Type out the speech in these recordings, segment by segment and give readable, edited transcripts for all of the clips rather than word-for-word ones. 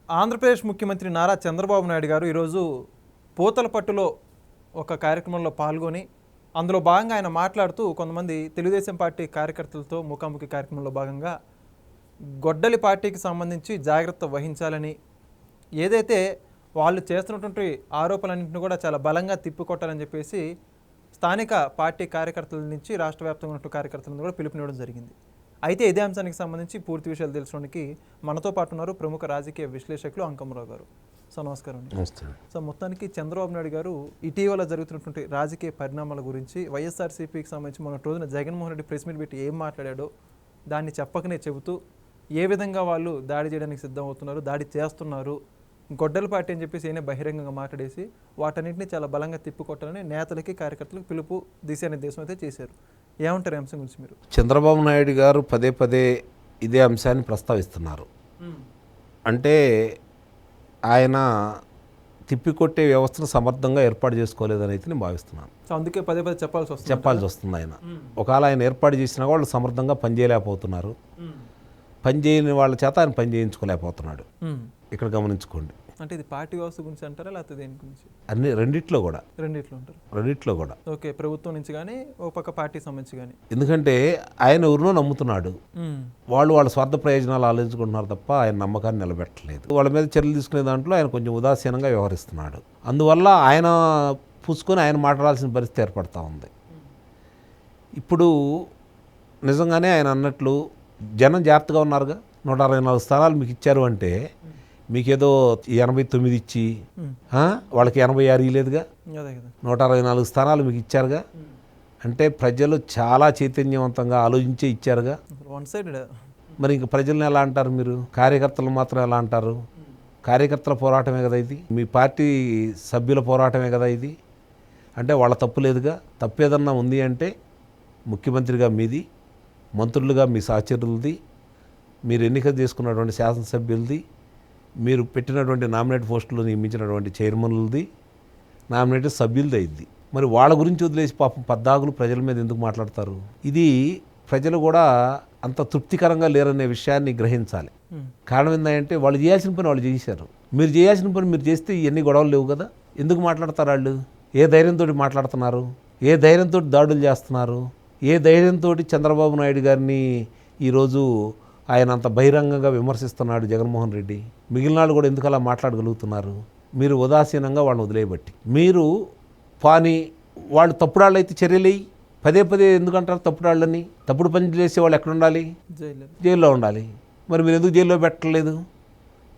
ఆంధ్రప్రదేశ్ ముఖ్యమంత్రి నారా చంద్రబాబు నాయుడు గారు ఈరోజు పూతలపట్టులో ఒక కార్యక్రమంలో పాల్గొని అందులో భాగంగా ఆయన మాట్లాడుతూ కొంతమంది తెలుగుదేశం పార్టీ కార్యకర్తలతో ముఖాముఖి కార్యక్రమంలో భాగంగా గొడ్డలి పార్టీకి సంబంధించి జాగ్రత్త వహించాలని, ఏదైతే వాళ్ళు చేస్తున్నటువంటి ఆరోపణలన్నింటినీ కూడా చాలా బలంగా తిప్పికొట్టాలని చెప్పేసి స్థానిక పార్టీ కార్యకర్తల నుంచి రాష్ట్ర వ్యాప్తంగా ఉన్న కార్యకర్తలను కూడా పిలుపునివ్వడం జరిగింది. అయితే ఇదే అంశానికి సంబంధించి పూర్తి విషయాలు తెలుసుకోవడానికి మనతో పాటు ఉన్నారు ప్రముఖ రాజకీయ విశ్లేషకులు అంకమరావు గారు. సో నమస్కారం అండి. సో మొత్తానికి చంద్రబాబు నాయుడు గారు ఇటీవల జరుగుతున్నటువంటి రాజకీయ పరిణామాల గురించి వైఎస్ఆర్సీపీకి సంబంధించి మొన్న రోజున జగన్మోహన్ రెడ్డి ప్రెస్ మీట్ పెట్టి ఏం మాట్లాడాడో దాన్ని చెప్పకనే చెబుతూ ఏ విధంగా వాళ్ళు దాడి చేయడానికి సిద్ధమవుతున్నారు, దాడి చేస్తున్నారు, గొడ్డల పార్టీ అని చెప్పేసి ఏనే బహిరంగంగా మాట్లాడేసి వాటన్నింటినీ చాలా బలంగా తిప్పికొట్టాలని నేతలకి కార్యకర్తలకు పిలుపు దిశానిర్దేశం అయితే చేశారు. ఏమంటారు అంశం గురించి మీరు? చంద్రబాబు నాయుడు గారు పదే పదే ఇదే అంశాన్ని ప్రస్తావిస్తున్నారు. అంటే ఆయన తిప్పికొట్టే వ్యవస్థను సమర్థంగా ఏర్పాటు చేసుకోలేదని అయితే నేను భావిస్తున్నాను. అందుకే పదే పదే చెప్పాల్సి వస్తుంది ఆయన. ఒకవేళ ఆయన ఏర్పాటు చేసినా వాళ్ళు సమర్థంగా పనిచేయలేకపోతున్నారు. పనిచేయని వాళ్ళ చేత ఆయన పని చేయించుకోలేకపోతున్నాడు. ఇక్కడ గమనించుకోండి. అంటే ఇది పార్టీ వ్యవస్థ గురించి అంటారా లేకపోతే దేని గురించి? అన్ని రెండిట్లో కూడా ఉంటారు. ఓకే, ప్రభుత్వం నుంచి కానీ ఒక పక్క పార్టీ సంబంధించి కానీ. ఎందుకంటే ఆయన ఎవరినో నమ్ముతున్నాడు. వాళ్ళ స్వార్థ ప్రయోజనాలు ఆలోచించుకుంటున్నారు తప్ప ఆయన నమ్మకాన్ని నిలబెట్టలేదు. వాళ్ళ మీద చర్యలు తీసుకునే దాంట్లో ఆయన కొంచెం ఉదాసీనంగా వ్యవహరిస్తున్నాడు. అందువల్ల ఆయన పుచ్చుకొని ఆయన మాట్లాడాల్సిన పరిస్థితి ఏర్పడతా ఉంది. ఇప్పుడు నిజంగానే ఆయన అన్నట్లు జనం జాగ్రత్తగా ఉన్నారుగా. 164 స్థానాలు మీకు ఇచ్చారు అంటే మీకేదో 89 ఇచ్చి వాళ్ళకి 86 ఇలేదుగా. 164 స్థానాలు మీకు ఇచ్చారుగా. అంటే ప్రజలు చాలా చైతన్యవంతంగా ఆలోచించే ఇచ్చారుగా. మరి ఇంక ప్రజల్ని ఎలా అంటారు మీరు? కార్యకర్తలు మాత్రం ఎలా అంటారు? కార్యకర్తల పోరాటమే కదా ఇది, మీ పార్టీ సభ్యుల పోరాటమే కదా ఇది. అంటే వాళ్ళ తప్పు లేదుగా. తప్పు ఏదన్నా ఉంది అంటే ముఖ్యమంత్రిగా మీది, మంత్రులుగా మీ సహచరులది, మీరు ఎన్నిక చేసుకున్నటువంటి శాసనసభ్యులది, మీరు పెట్టినటువంటి నామినేట్ పోస్టులు నియమించినటువంటి చైర్మన్లది, నామినేటెడ్ సభ్యులది అయింది. మరి వాళ్ళ గురించి వదిలేసి పాపం పద్దాగులు ప్రజల మీద ఎందుకు మాట్లాడతారు? ఇది ప్రజలు కూడా అంత తృప్తికరంగా లేరనే విషయాన్ని గ్రహించాలి. కారణం ఏంటంటే వాళ్ళు చేయాల్సిన పని వాళ్ళు చేశారు. మీరు చేయాల్సిన పని మీరు చేస్తే ఇవన్నీ గొడవలు లేవు కదా. ఎందుకు మాట్లాడతారు వాళ్ళు? ఏ ధైర్యంతో మాట్లాడుతున్నారు? ఏ ధైర్యంతో దాడులు చేస్తున్నారు? ఏ ధైర్యంతో చంద్రబాబు నాయుడు గారిని ఈరోజు ఆయన అంత బహిరంగంగా విమర్శిస్తున్నాడు జగన్మోహన్ రెడ్డి? మిగిలిన వాళ్ళు కూడా ఎందుకు అలా మాట్లాడగలుగుతున్నారు? మీరు ఉదాసీనంగా వాళ్ళని వదిలేయబట్టి. మీరు వాళ్ళు తప్పుడాళ్ళు అయితే చర్యలేయి. పదే పదే ఎందుకంటారు తప్పుడాళ్ళని? తప్పుడు పని చేసే వాళ్ళు ఎక్కడ ఉండాలి? జైల్లో ఉండాలి. మరి మీరు ఎందుకు జైల్లో పెట్టలేదు?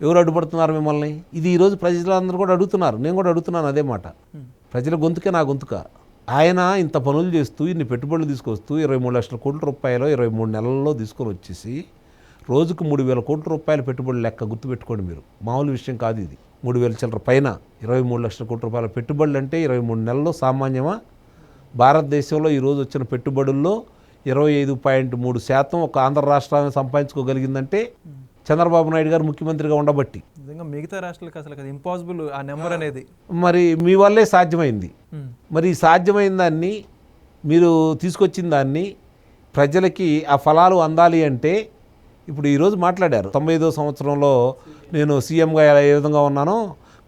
ఎవరు అడ్డుపడుతున్నారు మిమ్మల్ని? ఇది ఈరోజు ప్రజలందరూ కూడా అడుగుతున్నారు. నేను కూడా అడుగుతున్నాను అదే మాట. ప్రజల గొంతుకే నా గొంతుక. ఆయన ఇంత పనులు చేస్తూ ఇన్ని పెట్టుబడులు తీసుకొస్తూ 23 లక్షల కోట్ల రూపాయలు 23 నెలల్లో తీసుకొని వచ్చేసి రోజుకు 3,000 కోట్ల రూపాయల పెట్టుబడులు లెక్క గుర్తుపెట్టుకోండి మీరు. మామూలు విషయం కాదు ఇది. 3,000 చిల్లర పైన 23 లక్షల కోట్ల రూపాయల పెట్టుబడులు అంటే 23 నెలల్లో సామాన్యమా? భారతదేశంలో ఈరోజు వచ్చిన పెట్టుబడుల్లో 25.3% ఒక ఆంధ్ర రాష్ట్రాన్ని సంపాదించుకోగలిగిందంటే చంద్రబాబు నాయుడు గారు ముఖ్యమంత్రిగా ఉండబట్టి. మిగతా రాష్ట్రాలకు అసలు ఇంపాసిబుల్ ఆ నెంబర్ అనేది. మరి మీ వల్లే సాధ్యమైంది. మరి సాధ్యమైన దాన్ని, మీరు తీసుకొచ్చిన దాన్ని ప్రజలకి ఆ ఫలాలు అందాలి అంటే ఇప్పుడు ఈరోజు మాట్లాడారు. 95వ సంవత్సరంలో నేను సీఎంగా ఏ విధంగా ఉన్నానో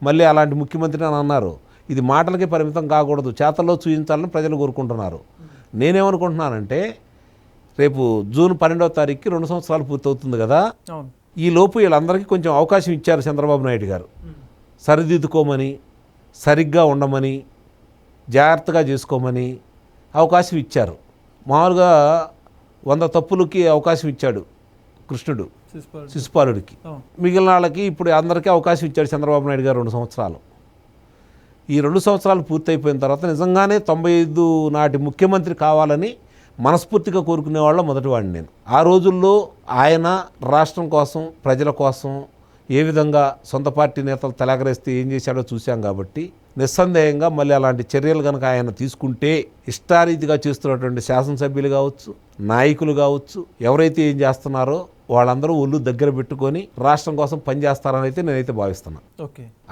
మళ్ళీ అలాంటి ముఖ్యమంత్రి అని అన్నారు. ఇది మాటలకే పరిమితం కాకూడదు, చేతల్లో చూపించాలని ప్రజలు కోరుకుంటున్నారు. నేనేమనుకుంటున్నానంటే రేపు జూన్ 12వ తారీఖుకి 2 సంవత్సరాలు పూర్తవుతుంది కదా. ఈ లోపు వీళ్ళందరికీ కొంచెం అవకాశం ఇచ్చారు చంద్రబాబు నాయుడు గారు. సరిదిద్దుకోమని, సరిగ్గా ఉండమని, జాగ్రత్తగా చేసుకోమని అవకాశం ఇచ్చారు. మామూలుగా 100 తప్పులకి అవకాశం ఇచ్చాడు కృష్ణుడు శిశుపాలుడికి. మిగిలిన వాళ్ళకి ఇప్పుడు అందరికీ అవకాశం ఇచ్చాడు చంద్రబాబు నాయుడు గారు 2 సంవత్సరాలు. ఈ 2 సంవత్సరాలు పూర్తయిపోయిన తర్వాత నిజంగానే 95 నాటి ముఖ్యమంత్రి కావాలని మనస్ఫూర్తిగా కోరుకునే వాళ్ళ మొదటివాడిని నేను. ఆ రోజుల్లో ఆయన రాష్ట్రం కోసం, ప్రజల కోసం ఏ విధంగా సొంత పార్టీ నేతలు తెలగరేస్తే ఏం చేశాడో చూశాం కాబట్టి నిస్సందేహంగా మళ్ళీ అలాంటి చర్యలు కనుక ఆయన తీసుకుంటే ఇష్టారీతిగా చేస్తున్నటువంటి శాసనసభ్యులు కావచ్చు, నాయకులు కావచ్చు, ఎవరైతే ఏం చేస్తున్నారో వాళ్ళందరూ ఒళ్ళు దగ్గర పెట్టుకొని రాష్ట్రం కోసం పనిచేస్తారని అయితే నేనైతే భావిస్తున్నాను.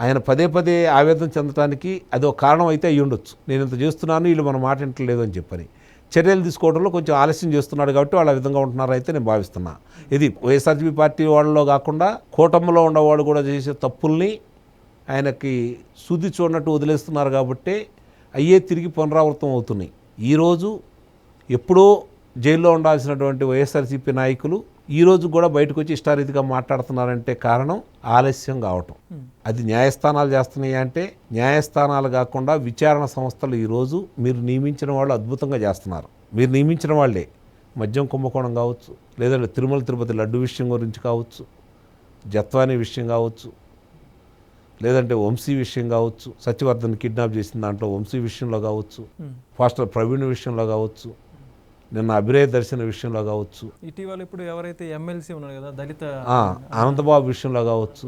ఆయన పదే పదే ఆవేదన చెందడానికి అది ఒక కారణం అయితే అయ్యి ఉండొచ్చు. నేను ఇంత చేస్తున్నాను, వీళ్ళు మన మాట వింటలేదు అని చెప్పని. చర్యలు తీసుకోవడంలో కొంచెం ఆలస్యం చేస్తున్నాడు కాబట్టి వాళ్ళు ఆ విధంగా ఉంటున్నారైతే నేను భావిస్తున్నా. ఇది వైఎస్ఆర్సీపీ పార్టీ వాళ్ళలో కాకుండా కూటమిలో ఉన్నవాళ్ళు కూడా చేసే తప్పుల్ని ఆయనకి శుద్ధి చూడనట్టు వదిలేస్తున్నారు కాబట్టి అయ్యే తిరిగి పునరావృతం అవుతున్నాయి. ఈరోజు ఎప్పుడో జైల్లో ఉండాల్సినటువంటి వైఎస్ఆర్సీపీ నాయకులు ఈరోజు కూడా బయటకు వచ్చి ఇష్టారీతిగా మాట్లాడుతున్నారంటే కారణం ఆలస్యం కావటం. అది న్యాయస్థానాలు చేస్తున్నాయి అంటే న్యాయస్థానాలు కాకుండా విచారణ సంస్థలు ఈరోజు మీరు నియమించిన వాళ్ళు అద్భుతంగా చేస్తున్నారు. మీరు నియమించిన వాళ్ళే మద్యం కుంభకోణం కావచ్చు, లేదంటే తిరుమల తిరుపతి లడ్డు విషయం గురించి కావచ్చు, జత్వానీ విషయం కావచ్చు, లేదంటే వంశీ విషయం కావచ్చు, సత్యవర్ధన్ కిడ్నాప్ చేసిన దాంట్లో వంశీ విషయంలో కావచ్చు, ఫాస్టర్ ప్రవీణ్ విషయంలో కావచ్చు, నిన్న అభినయ దర్శన విషయంలో కావచ్చు, ఇటీవల ఇప్పుడు ఎవరైతే ఎమ్మెల్సీ ఉన్నారు కదా దళిత అనంతబాబు విషయంలో కావచ్చు,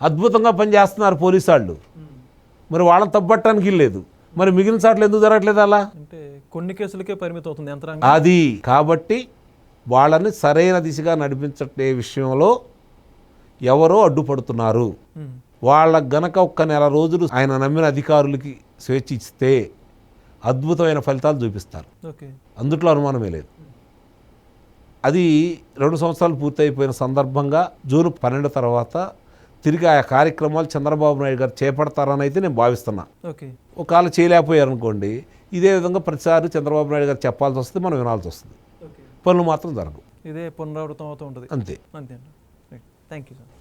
అద్భుతంగా పనిచేస్తున్నారు పోలీసు వాళ్ళు. మరి వాళ్ళని తప్పట్టడానికి లేదు, మరి మిగిలిన సార్లు ఎందుకు జరగట్లేదు అలా? అంటే కొన్ని కేసులకే పరిమితం అవుతుంది యంత్రాంగం. అది కాబట్టి వాళ్ళని సరైన దిశగా నడిపించే విషయంలో ఎవరో అడ్డుపడుతున్నారు. వాళ్ళకు గనక ఒక్క నెల రోజులు ఆయన నమ్మిన అధికారులకి స్వేచ్ఛ ఇస్తే అద్భుతమైన ఫలితాలు చూపిస్తారు. అందుట్లో అనుమానమే లేదు. అది 2 సంవత్సరాలు పూర్తయిపోయిన సందర్భంగా జూన్ 12 తర్వాత తిరిగి ఆ కార్యక్రమాలు చంద్రబాబు నాయుడు గారు చేపడతారని అయితే నేను భావిస్తున్నా. ఒకవేళ చేయలేకపోయారు అనుకోండి, ఇదే విధంగా ప్రతిసారి చంద్రబాబు నాయుడు గారు చెప్పాల్సి వస్తుంది, మనం వినాల్సి వస్తుంది, పనులు మాత్రం జరగవు. ఇదే పునరావృతం అవుతూ ఉంటుంది. అంతే. Thank you sir.